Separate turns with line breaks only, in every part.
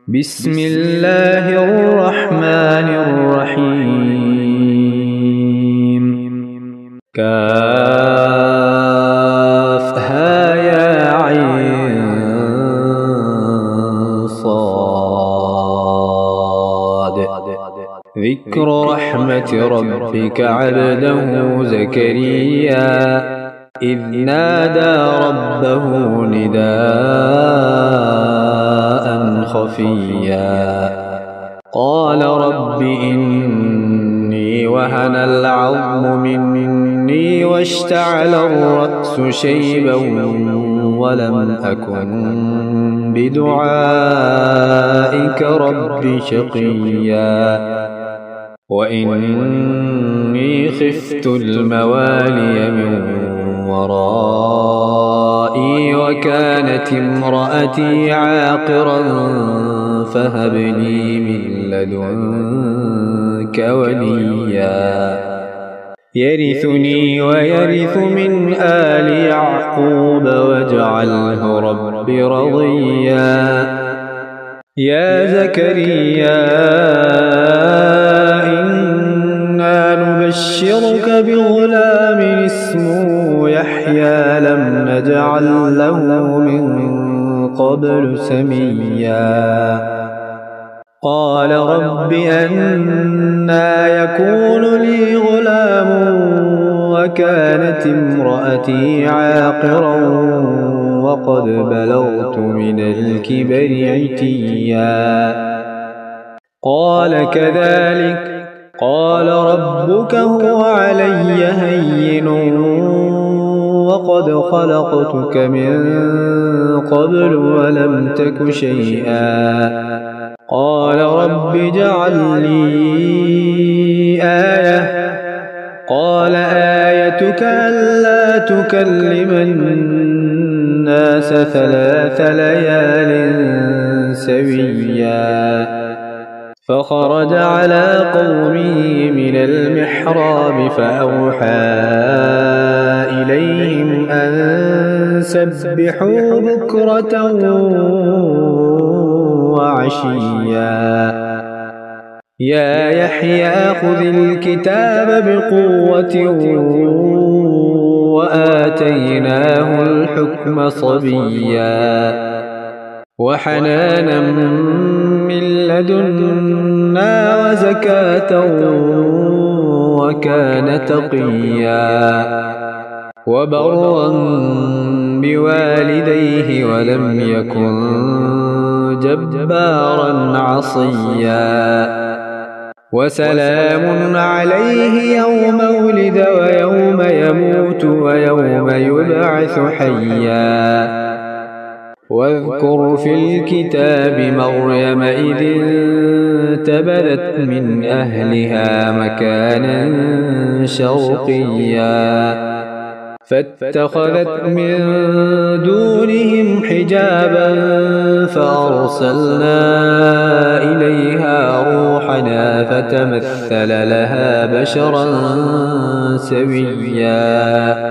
بسم الله الرحمن الرحيم. كافها يا عين صاد. ذكر رحمة ربك عبده زكريا إذ نادى ربه نداء خفيا قال رب إني وهن العظم مني واشتعل الرأس شيبا ولم أكن بدعائك رب شقيا وإني خفت الموالي من ورائي وكانت امرأتي عاقرا فهب لي من لدنك وليا يرثني ويرث من آل يعقوب واجعله رب رضيا. يا زكريا إنا نبشرك بغلام اسمه يحيى لم نجعل له من قبل سميا. قال رب أنى يكون لي غلام وكانت امرأتي عاقرا وقد بلغت من الكبر عتيا. قال كذلك قال ربك هو علي هين وقد خلقتك من قبل ولم تك شيئا. قال رب اجعل لي آية. قال آيتك ألا تكلم الناس 3 ليال سويا. فخرج على قومه من المحراب فأوحى إليهم أن سبحوا بكرة وعشيا. يا يحيى خذ الكتاب بقوة وآتيناه الحكم صبيا وحنانا من لدنا وزكاة وكان تقيا وبرا بوالديه ولم يكن جبارا عصيا. وسلام عليه يوم ولد ويوم يموت ويوم يبعث حيا. واذكر في الكتاب مريم إذ انتبذت من أهلها مكانا شرقيا فاتخذت من دونهم حجابا فأرسلنا إليها روحنا فتمثل لها بشرا سويا.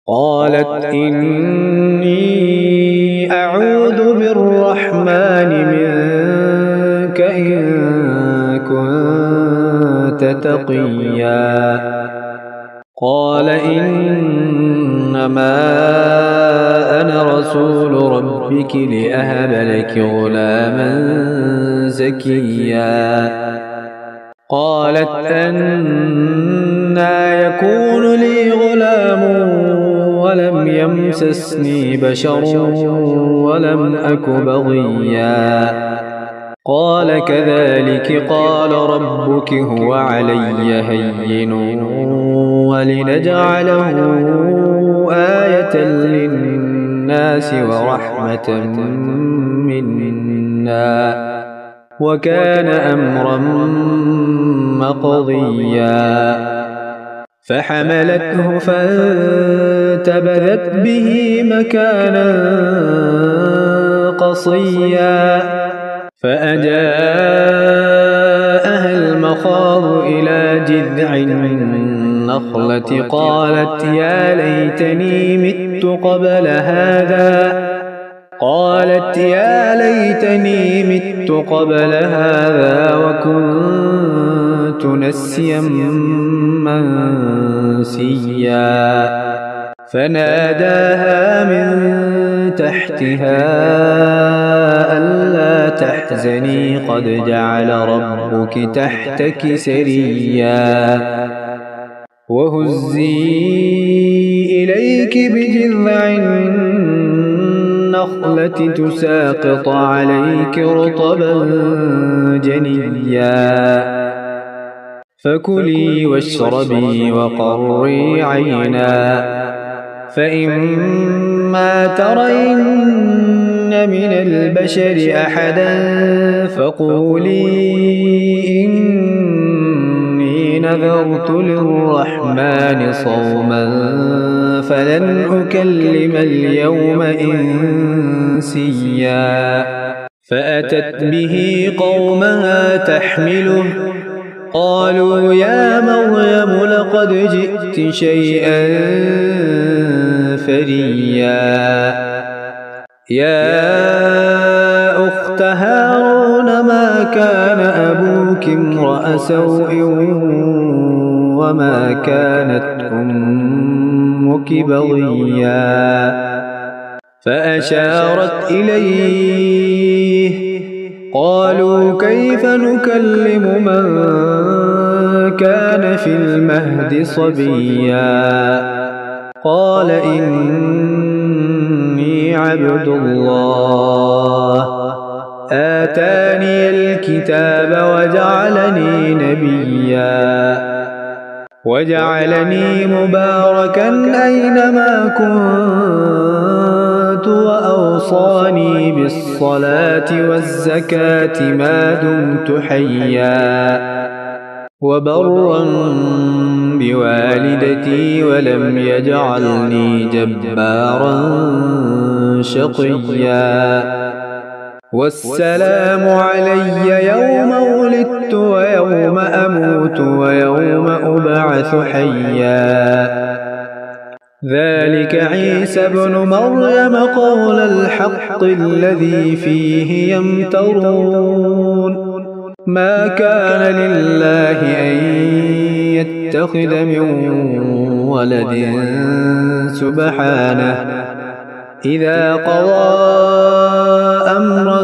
قالت إني أعوذ بالرحمن منك إن كنت تقيا. قال إنما أنا رسول ربك لأهب لك غلاما زكيا. قالت أنى يكون لي غلام ولم يمسسني بشر ولم أك بغيا. قال كذلك قال ربك هو علي هين ولنجعله آية للناس ورحمة منا وكان أمرا مقضيا. فحملته فانتبذت به مكانا قصيا. فأجاءها المخاض إلى جذع النخلة قالت يا ليتني مت قبل هذا قالت يا ليتني مت قبل هذا وكنت نسيا منسيا فناداها من تحتها ألا تحزني قد جعل ربك تحتك سريا وهزي إليك بجذع النخلة تساقط عليك رطبا جنيا فكلي واشربي وقري عينا فإما ترين من البشر أحدا فقولي إني نذرت للرحمن صوما فلن أكلم اليوم إنسيا فأتت به قومها تحمله قالوا يا مريم لقد جئت شيئا فريا يا أخت هارون ما كان أبوك امرأ سوء وما كانت أمك بغيا فأشارت إليه قالوا كيف نكلم من كان في المهد صبيا قال إني عبد الله آتاني الكتاب وجعلني نبيا وجعلني مباركا أينما كنت وأوصاني بالصلاة والزكاة ما دمت حيا وبرا بوالدتي ولم يجعلني جبارا شقيا والسلام علي يوم ولدت ويوم أموت ويوم أبعث حيا ذلك عيسى ابن مريم قول الحق الذي فيه يمترون ما كان لله أن يتخذ من ولد سبحانه إذا قضى أمرا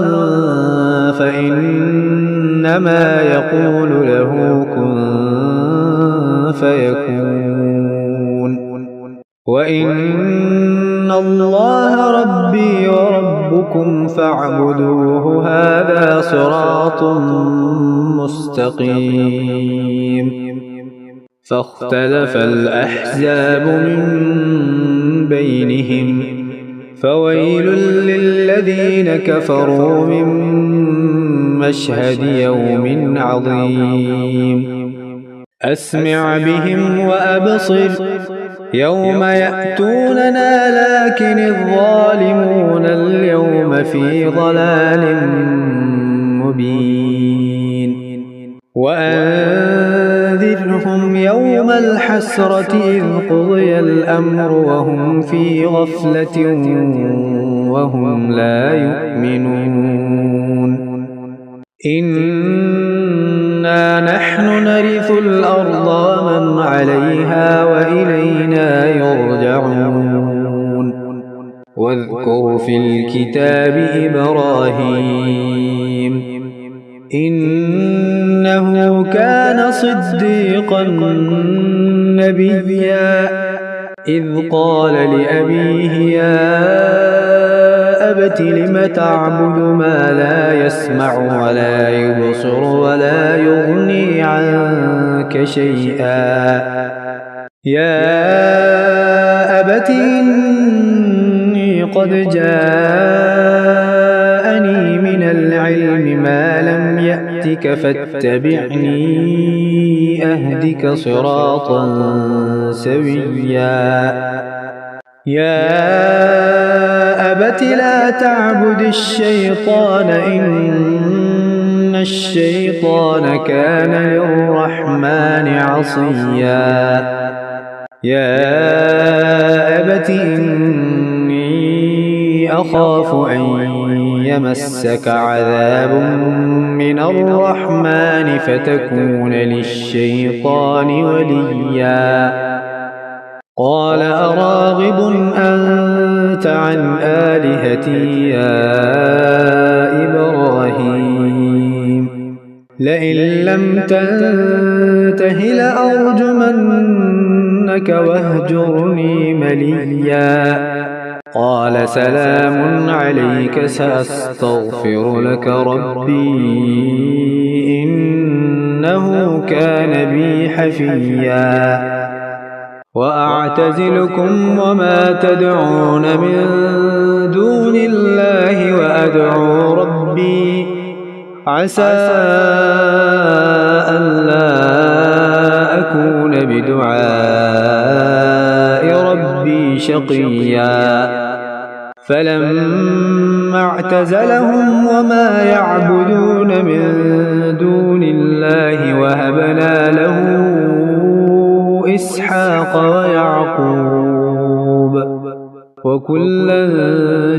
فإنما يقول له كن فيكون وإن الله ربي وربكم فاعبدوه هذا صراط مستقيم فاختلف الأحزاب من بينهم فويل للذين كفروا من مشهد يوم عظيم أسمع بهم وأبصر يوم يأتوننا لكن الظالمون اليوم في ضلال مبين وأنذرهم يوم الحسرة إذ قضي الأمر وهم في غفلة وهم لا يؤمنون إنا نحن نرث الأرض ومن عليها وإلينا يرجعون واذكر في الكتاب إبراهيم إنه كان صديقا نبيا إذ قال لأبيه يا أبت لم تعبد ما لا يسمع ولا يبصر ولا يغني عنك شيئا يا أبت إني قد جاءني من العلم ما لم يأتك فاتبعني أهدك صراطا سويا يا أبت لا تعبد الشيطان إن الشيطان كان للرحمن عصيا يا أبت إني إني أخاف أن يمسك عذاب من الرحمن فتكون للشيطان وليا قال أراغب أنت عن آلهتي يا إبراهيم لئن لم تنته لأرجمنك واهجرني مليا قال سلام عليك سأستغفر لك ربي إنه كان بي حفيا وأعتزلكم وما تدعون من دون الله وأدعو ربي عسى ألا أكون بدعاء ربي شقيا فلما اعتزلهم وما يعبدون من دون الله وهبنا له إسحاق ويعقوب وكلا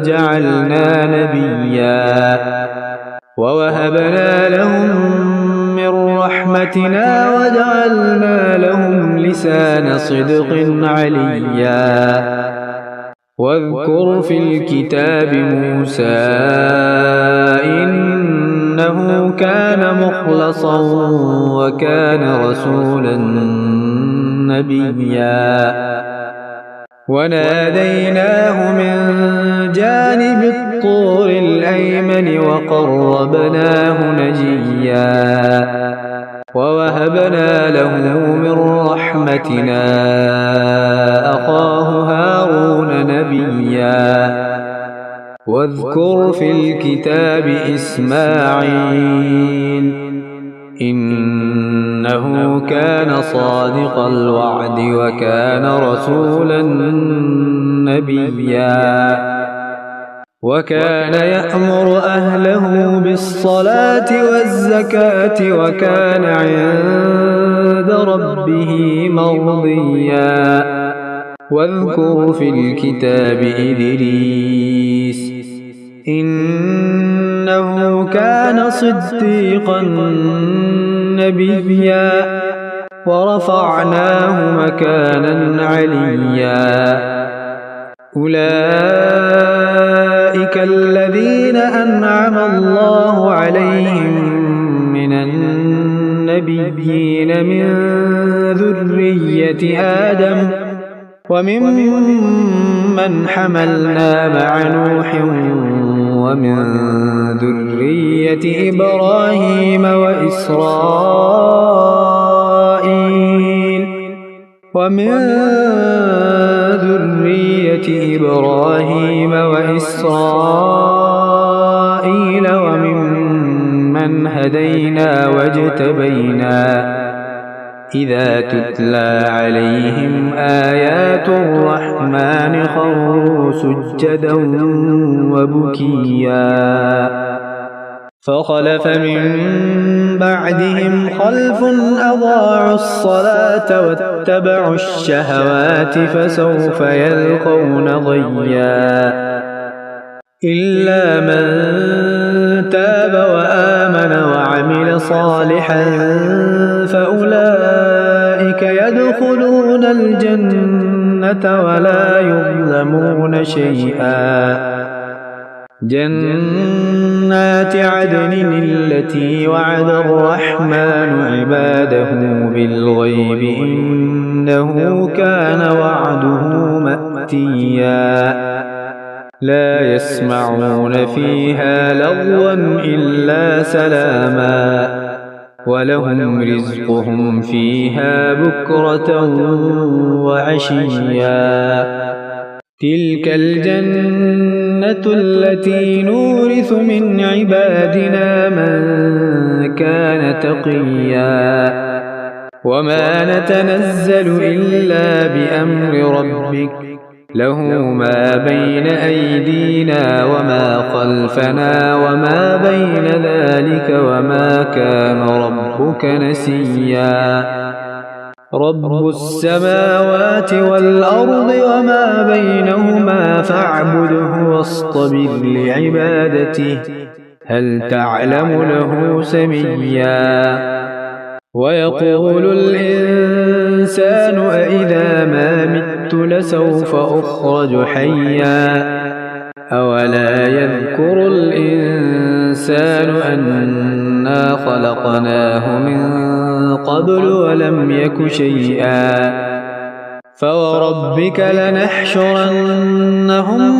جعلنا نبيا ووهبنا لهم من رحمتنا وجعلنا لهم لسان صدق عليا واذكر في الكتاب موسى إنه كان مخلصا وكان رسولا نبيا وناديناه من جانب الطور الأيمن وقربناه نجيا ووهبنا له من رحمتنا أخاه هارون نبيا واذكر في الكتاب إسماعيل إنه كان صادق الوعد وكان رسولا نبيا وكان يأمر أهله بالصلاة والزكاة وكان عند ربه مرضيا واذكر في الكتاب إدريس إنه كان صديقا نبيا ورفعناه مكانا عليا أولئك الذين أنعم الله عليهم من النبيين من ذرية آدم وممن حملنا مع نوح ومن ذرية إبراهيم وإسرائيل وممن هدينا واجتبينا إذا تتلى عليهم آيات الرحمن خروا سجدا وبكيا فخلف من بعدهم خلف أضاعوا الصلاة واتبعوا الشهوات فسوف يلقون غيا إلا من تاب وآمن وعمل صالحا فأولئك يدخلون الجنة ولا يظلمون شيئا جنات عدن التي وعد الرحمن عباده بالغيب إنه كان وعده مأتيا لا يسمعون فيها لغوا إلا سلاما ولهم رزقهم فيها بكرة وعشيا تلك الجنة التي نورث من عبادنا من كان تقيا وما نتنزل إلا بأمر ربك له ما بين أيدينا وما خلفنا وما بين ذلك وما كان ربك نسيا رب السماوات والأرض وما بينهما فاعبده واصطبر لعبادته هل تعلم له سميا ويقول الإنسان أإذا ما مت لسوف أخرج حيا أولا يذكر الإنسان أنا خلقناه من قبل ولم يك شيئا فوربك لنحشرنهم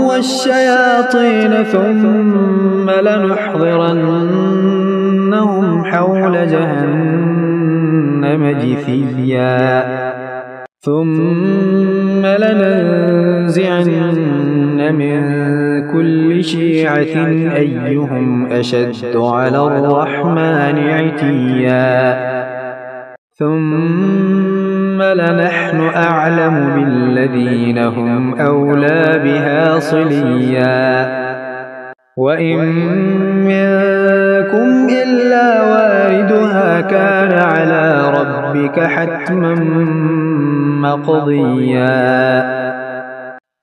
والشياطين ثم لنحضرنهم حول جهنم جثيا ثم لننزعن من كل شيعة أيهم أشد على الرحمن عتيا ثم لنحن أعلم بالذين هم أولى بها صليا وإن منكم إلا واردها كان على ربك حتما مقضيا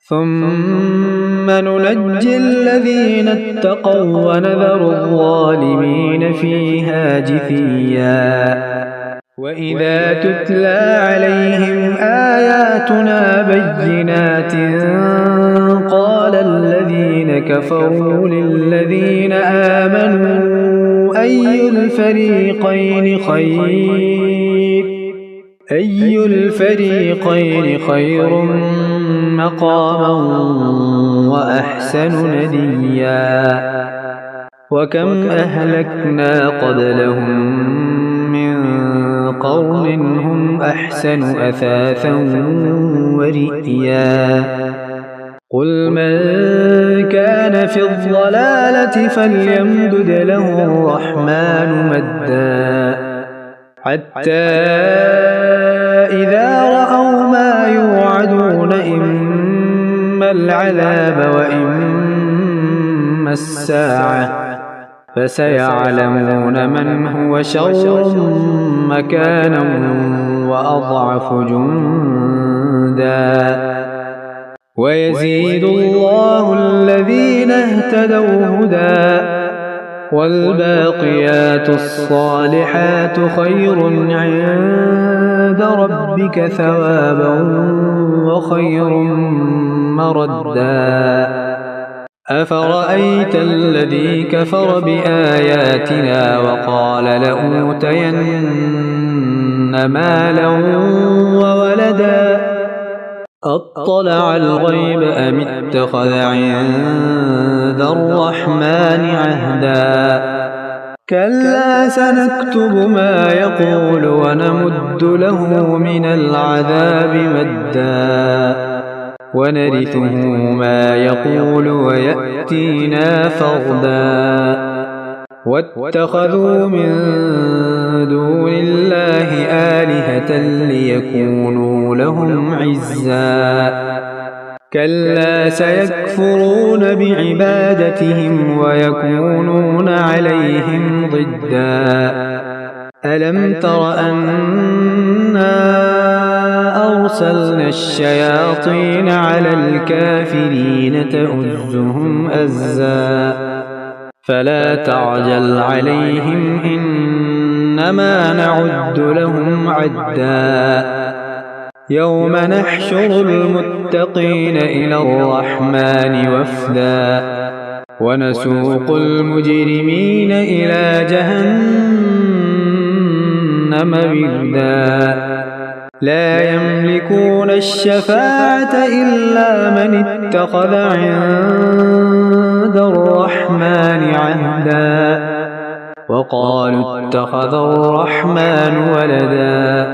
ثم ننجي الذين اتقوا ونذر الظالمين فيها جثيا وإذا تتلى عليهم آياتنا بينات قال الذين كفروا للذين آمنوا أي الفريقين خير مقاما وأحسن نديا وكم أهلكنا قبلهم قرن هم أحسن أثاثا ورئيا قل من كان في الضلالة فليمدد له الرحمن مدا حتى إذا رأوا ما يوعدون إما العذاب وإما الساعة فسيعلمون من هو شر مكانا وأضعف جندا ويزيد الله الذين اهتدوا هدى والباقيات الصالحات خير عند ربك ثوابا وخير مردا أفرأيت الذي كفر بآياتنا وقال لأوتين مالا وولدا أطلع الغيب أم اتخذ عند الرحمن عهدا كلا سنكتب ما يقول ونمد له من العذاب مدا ونرثه ما يقول ويأتينا فردا واتخذوا من دون الله آلهة ليكونوا لهم عزا كلا سيكفرون بعبادتهم ويكونون عليهم ضدا ألم تر أنا أرسلنا الشياطين على الكافرين تؤزهم أزا فلا تعجل عليهم إنما نعد لهم عدا يوم نحشر المتقين إلى الرحمن وفدا ونسوق المجرمين إلى جهنم وردا لا يملكون الشفاعة إلا من اتخذ عند الرحمن عهدا وقالوا اتخذ الرحمن ولدا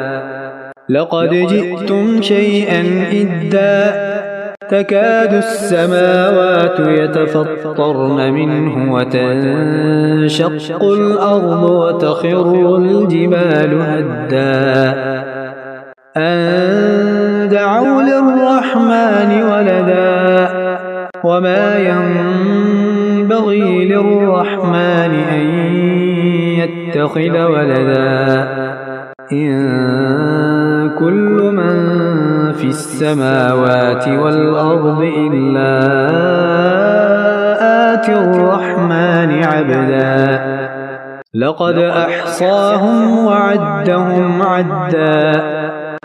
لقد جئتم شيئا إدا تكاد السماوات يتفطرن منه وتنشق الأرض وتخر الجبال هدا أن دعوا للرحمن ولدا وما ينبغي للرحمن أن يتخذ ولدا إن كل في السماوات والأرض إلا آتي الرحمن عبدا لقد أحصاهم وعدهم عدا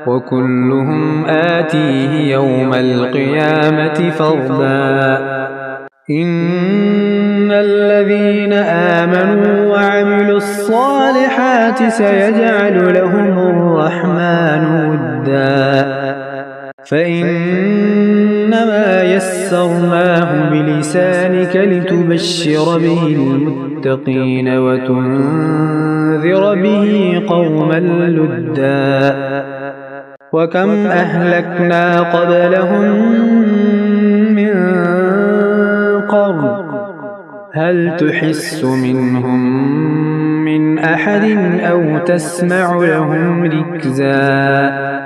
وكلهم آتيه يوم القيامة فردا إن الذين آمنوا وعملوا الصالحات سيجعل لهم الرحمن ودا فإنما يسرناه بلسانك لتبشر به المتقين وتنذر به قوما لدا وكم أهلكنا قبلهم من قرن هل تحس منهم من أحد أو تسمع لهم ركزا